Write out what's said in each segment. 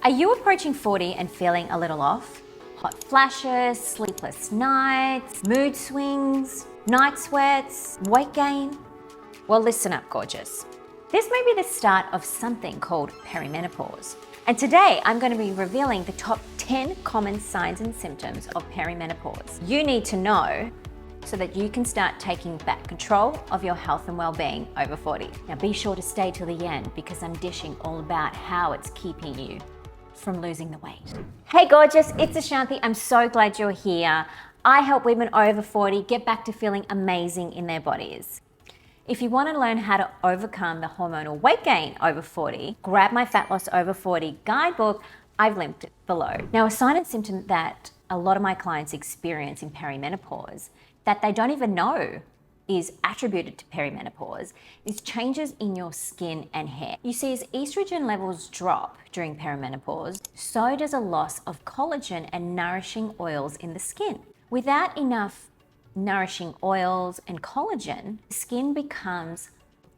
Are you approaching 40 and feeling a little off? Hot flashes, sleepless nights, mood swings, night sweats, weight gain? Well, listen up, gorgeous. This may be the start of something called perimenopause. And today I'm going to be revealing the top 10 common signs and symptoms of perimenopause you need to know so that you can start taking back control of your health and well-being over 40. Now be sure to stay till the end because I'm dishing all about how it's keeping you from losing the weight. Hey gorgeous, it's Ashanti. I'm so glad you're here. I help women over 40 get back to feeling amazing in their bodies. If you want to learn how to overcome the hormonal weight gain over 40, grab my Fat Loss Over 40 guidebook. I've linked it below. Now, a sign and symptom that a lot of my clients experience in perimenopause that they don't even know is attributed to perimenopause is changes in your skin and hair. You see, as estrogen levels drop during perimenopause, so does a loss of collagen and nourishing oils in the skin. Without enough nourishing oils and collagen, the skin becomes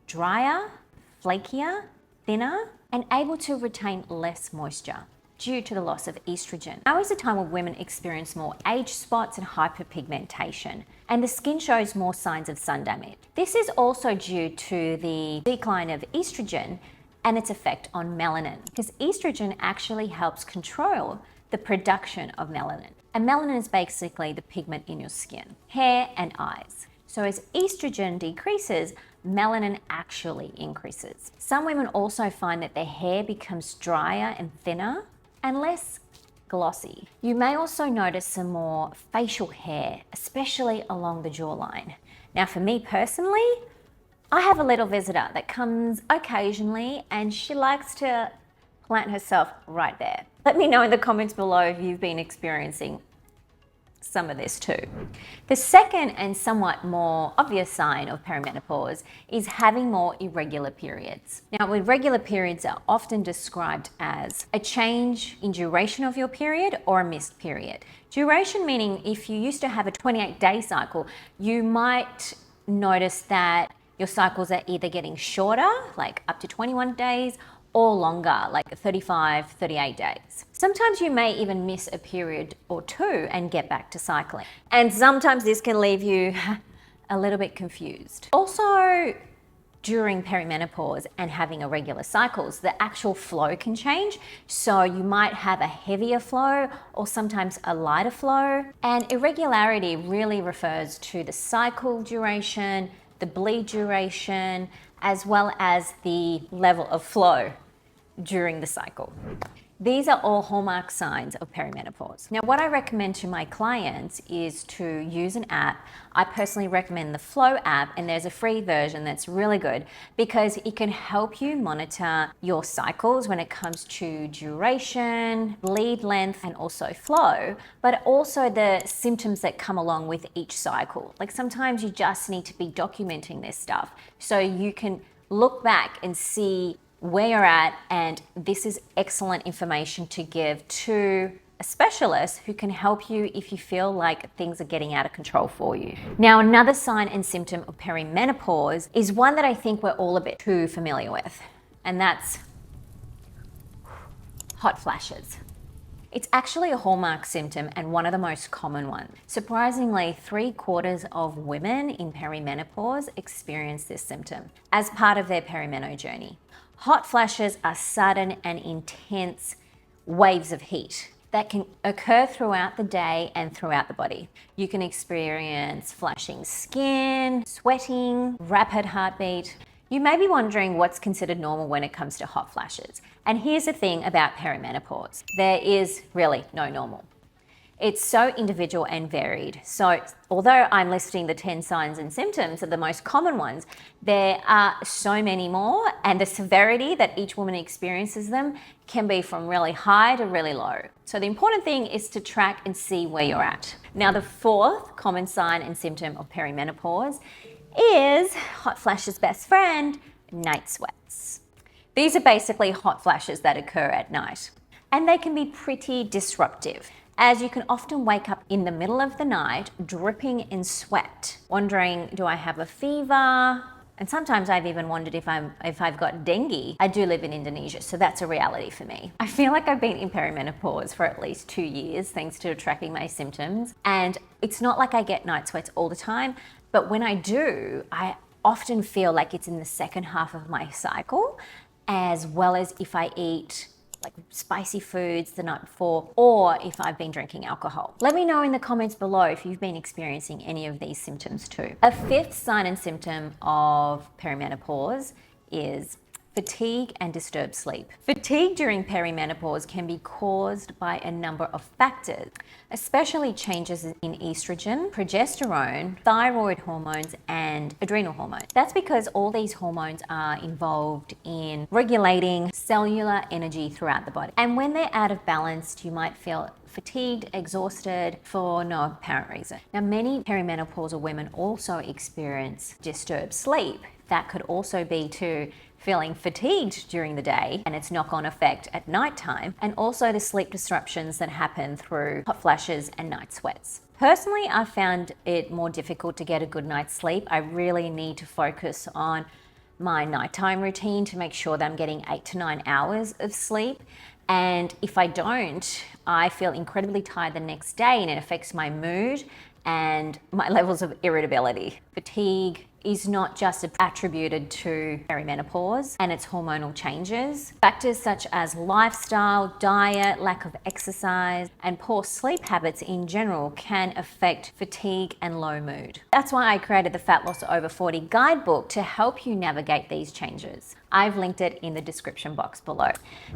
drier, flakier, thinner, and able to retain less moisture due to the loss of estrogen. Now is the time when women experience more age spots and hyperpigmentation, and the skin shows more signs of sun damage. This is also due to the decline of estrogen and its effect on melanin, because estrogen actually helps control the production of melanin. And melanin is basically the pigment in your skin, hair, and eyes. So as estrogen decreases, melanin actually increases. Some women also find that their hair becomes drier and thinner and less glossy. You may also notice some more facial hair, especially along the jawline. Now for me personally, I have a little visitor that comes occasionally and she likes to plant herself right there. Let me know in the comments below if you've been experiencing some of this too. The second and somewhat more obvious sign of perimenopause is having more irregular periods. Now, irregular periods are often described as a change in duration of your period or a missed period. Duration meaning if you used to have a 28-day cycle, you might notice that your cycles are either getting shorter, like up to 21 days, or longer, like 35, 38 days. Sometimes you may even miss a period or two and get back to cycling. And sometimes this can leave you a little bit confused. Also, during perimenopause and having irregular cycles, the actual flow can change. So you might have a heavier flow or sometimes a lighter flow. And irregularity really refers to the cycle duration, the bleed duration, as well as the level of flow during the cycle. These are all hallmark signs of perimenopause. Now, what I recommend to my clients is to use an app. I personally recommend the Flow app, and there's a free version that's really good because it can help you monitor your cycles when it comes to duration, bleed length, and also flow, but also the symptoms that come along with each cycle. Like sometimes you just need to be documenting this stuff so you can look back and see where you're at, and this is excellent information to give to a specialist who can help you if you feel like things are getting out of control for you. Now, another sign and symptom of perimenopause is one that I think we're all a bit too familiar with, and that's hot flashes. It's actually a hallmark symptom and one of the most common ones. Surprisingly, 3/4 of women in perimenopause experience this symptom as part of their perimenopause journey. Hot flashes are sudden and intense waves of heat that can occur throughout the day and throughout the body. You can experience flashing skin, sweating, rapid heartbeat. You may be wondering what's considered normal when it comes to hot flashes. And here's the thing about perimenopause. There is really no normal. It's so individual and varied. So although I'm listing the 10 signs and symptoms of the most common ones, there are so many more, and the severity that each woman experiences them can be from really high to really low. So the important thing is to track and see where you're at. Now, the fourth common sign and symptom of perimenopause is hot flashes' best friend, night sweats. These are basically hot flashes that occur at night, and they can be pretty disruptive, as you can often wake up in the middle of the night dripping in sweat, wondering, do I have a fever? And sometimes I've even wondered if I've got dengue. I do live in Indonesia, so that's a reality for me. I feel like I've been in perimenopause for at least 2 years thanks to tracking my symptoms. And it's not like I get night sweats all the time, but when I do, I often feel like it's in the second half of my cycle, as well as if I eat like spicy foods the night before, or if I've been drinking alcohol. Let me know in the comments below if you've been experiencing any of these symptoms too. A fifth sign and symptom of perimenopause is fatigue and disturbed sleep. Fatigue during perimenopause can be caused by a number of factors, especially changes in estrogen, progesterone, thyroid hormones, and adrenal hormones. That's because all these hormones are involved in regulating cellular energy throughout the body. And when they're out of balance, you might feel fatigued, exhausted for no apparent reason. Now, many perimenopausal women also experience disturbed sleep. That could also be to feeling fatigued during the day and its knock-on effect at nighttime, and also the sleep disruptions that happen through hot flashes and night sweats. Personally, I found it more difficult to get a good night's sleep. I really need to focus on my nighttime routine to make sure that I'm getting 8 to 9 hours of sleep. And if I don't, I feel incredibly tired the next day, and it affects my mood and my levels of irritability. Fatigue is not just attributed to perimenopause and its hormonal changes. Factors such as lifestyle, diet, lack of exercise, and poor sleep habits in general can affect fatigue and low mood. That's why I created the Fat Loss Over 40 guidebook to help you navigate these changes. I've linked it in the description box below.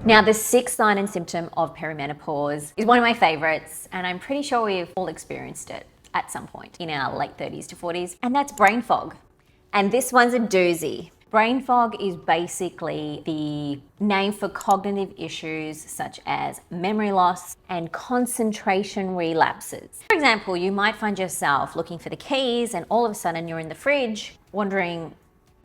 Now, the sixth sign and symptom of perimenopause is one of my favorites, and I'm pretty sure we've all experienced it at some point in our late 30s to 40s, and that's brain fog. And this one's a doozy. Brain fog is basically the name for cognitive issues such as memory loss and concentration relapses. For example, you might find yourself looking for the keys and all of a sudden you're in the fridge wondering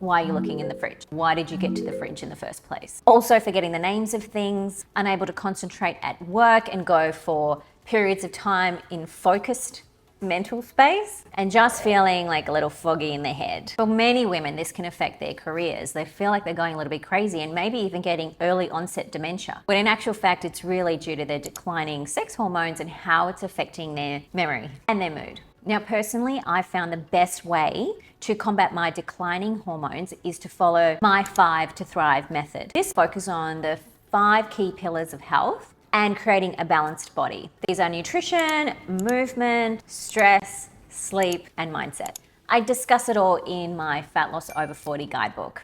why you're looking in the fridge. Why did you get to the fridge in the first place? Also forgetting the names of things, unable to concentrate at work and go for periods of time in focused mental space, and just feeling like a little foggy in the head. For many women, this can affect their careers. They feel like they're going a little bit crazy and maybe even getting early onset dementia. But in actual fact, it's really due to their declining sex hormones and how it's affecting their memory and their mood. Now, personally, I found the best way to combat my declining hormones is to follow my 5 to Thrive method. This focuses on the 5 key pillars of health and creating a balanced body. These are nutrition, movement, stress, sleep, and mindset. I discuss it all in my Fat Loss Over 40 guidebook.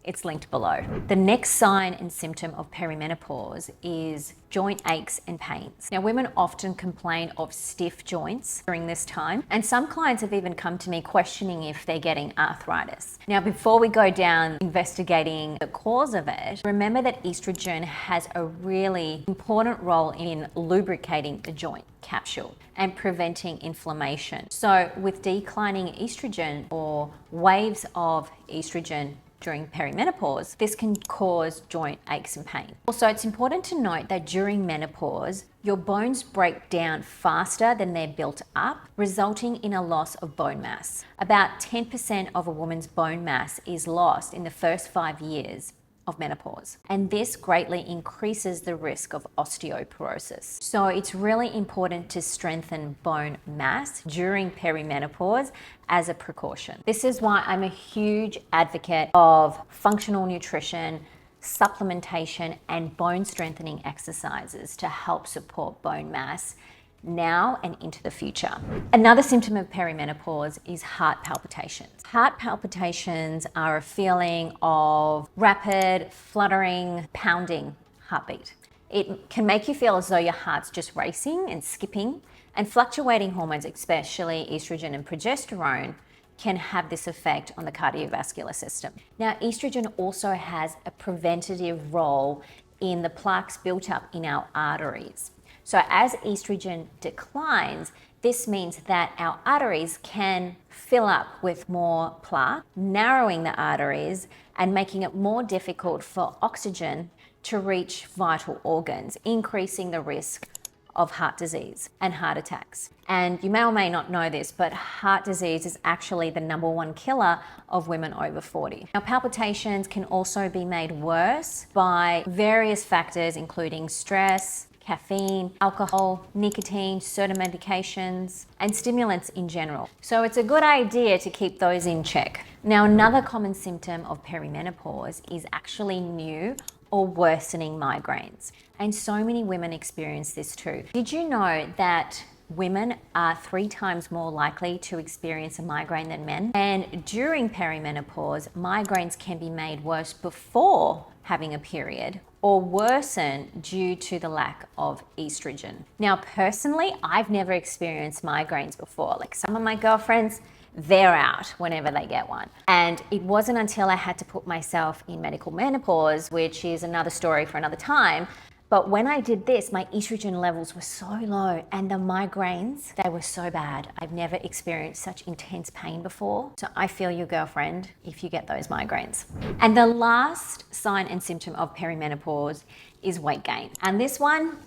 It's linked below. The next sign and symptom of perimenopause is joint aches and pains. Now, women often complain of stiff joints during this time, and some clients have even come to me questioning if they're getting arthritis. Now, before we go down investigating the cause of it, remember that estrogen has a really important role in lubricating the joint capsule and preventing inflammation. So with declining estrogen or waves of estrogen during perimenopause, this can cause joint aches and pain. Also, it's important to note that during menopause, your bones break down faster than they're built up, resulting in a loss of bone mass. About 10% of a woman's bone mass is lost in the first 5 years of menopause, and this greatly increases the risk of osteoporosis. So it's really important to strengthen bone mass during perimenopause as a precaution. This is why I'm a huge advocate of functional nutrition, supplementation, and bone strengthening exercises to help support bone mass now and into the future. Another symptom of perimenopause is heart palpitations. Heart palpitations are a feeling of rapid, fluttering, pounding heartbeat. It can make you feel as though your heart's just racing and skipping, and fluctuating hormones, especially estrogen and progesterone, can have this effect on the cardiovascular system. Now, estrogen also has a preventative role in the plaques built up in our arteries. So as estrogen declines, this means that our arteries can fill up with more plaque, narrowing the arteries and making it more difficult for oxygen to reach vital organs, increasing the risk of heart disease and heart attacks. And you may or may not know this, but heart disease is actually the #1 killer of women over 40. Now, palpitations can also be made worse by various factors, including stress, caffeine, alcohol, nicotine, certain medications, and stimulants in general. So it's a good idea to keep those in check. Now, another common symptom of perimenopause is actually new or worsening migraines. And so many women experience this too. Did you know that women are 3 times more likely to experience a migraine than men? And during perimenopause, migraines can be made worse before having a period or worsen due to the lack of estrogen. Now, personally, I've never experienced migraines before. Like some of my girlfriends, they're out whenever they get one. And it wasn't until I had to put myself in medical menopause, which is another story for another time. But when I did this, my estrogen levels were so low and the migraines, they were so bad. I've never experienced such intense pain before. So I feel you, girlfriend, if you get those migraines. And the last sign and symptom of perimenopause is weight gain. And this one,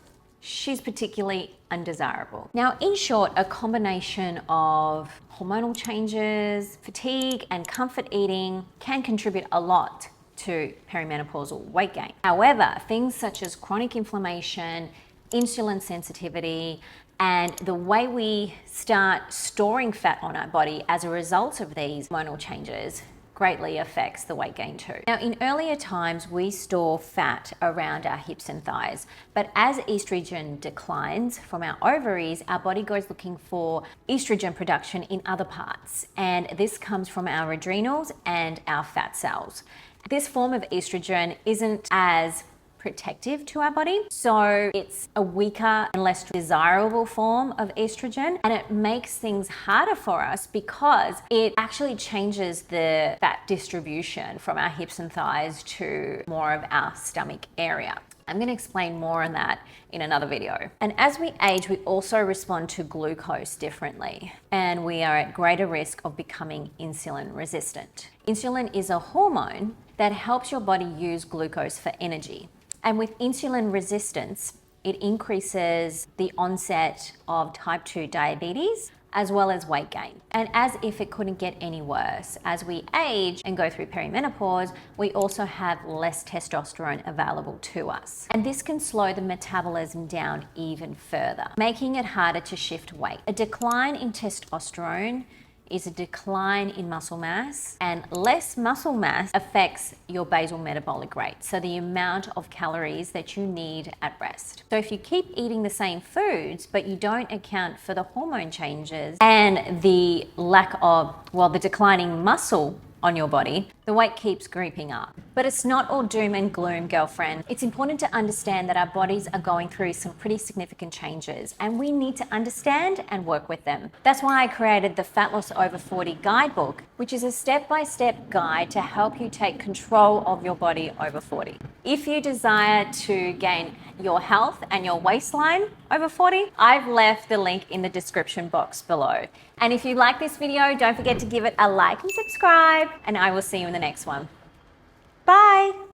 she's particularly undesirable. Now, in short, a combination of hormonal changes, fatigue, and comfort eating can contribute a lot to perimenopausal weight gain. However, things such as chronic inflammation, insulin sensitivity, and the way we start storing fat on our body as a result of these hormonal changes greatly affects the weight gain too. Now, in earlier times, we store fat around our hips and thighs, but as estrogen declines from our ovaries, our body goes looking for estrogen production in other parts, and this comes from our adrenals and our fat cells. This form of estrogen isn't as protective to our body, so it's a weaker and less desirable form of estrogen, and it makes things harder for us because it actually changes the fat distribution from our hips and thighs to more of our stomach area. I'm going to explain more on that in another video. And as we age, we also respond to glucose differently, and we are at greater risk of becoming insulin resistant. Insulin is a hormone that helps your body use glucose for energy. And with insulin resistance, it increases the onset of type 2 diabetes as well as weight gain. And as if it couldn't get any worse, as we age and go through perimenopause, we also have less testosterone available to us. And this can slow the metabolism down even further, making it harder to shift weight. A decline in testosterone is a decline in muscle mass, and less muscle mass affects your basal metabolic rate, so the amount of calories that you need at rest. So if you keep eating the same foods, but you don't account for the hormone changes and the lack of, the declining muscle on your body, the weight keeps creeping up. But it's not all doom and gloom, girlfriend. It's important to understand that our bodies are going through some pretty significant changes, and we need to understand and work with them. That's why I created the Fat Loss Over 40 guidebook, which is a step-by-step guide to help you take control of your body over 40. If you desire to gain your health and your waistline over 40, I've left the link in the description box below. And if you like this video, don't forget to give it a like and subscribe, and I will see you in the next one. Bye.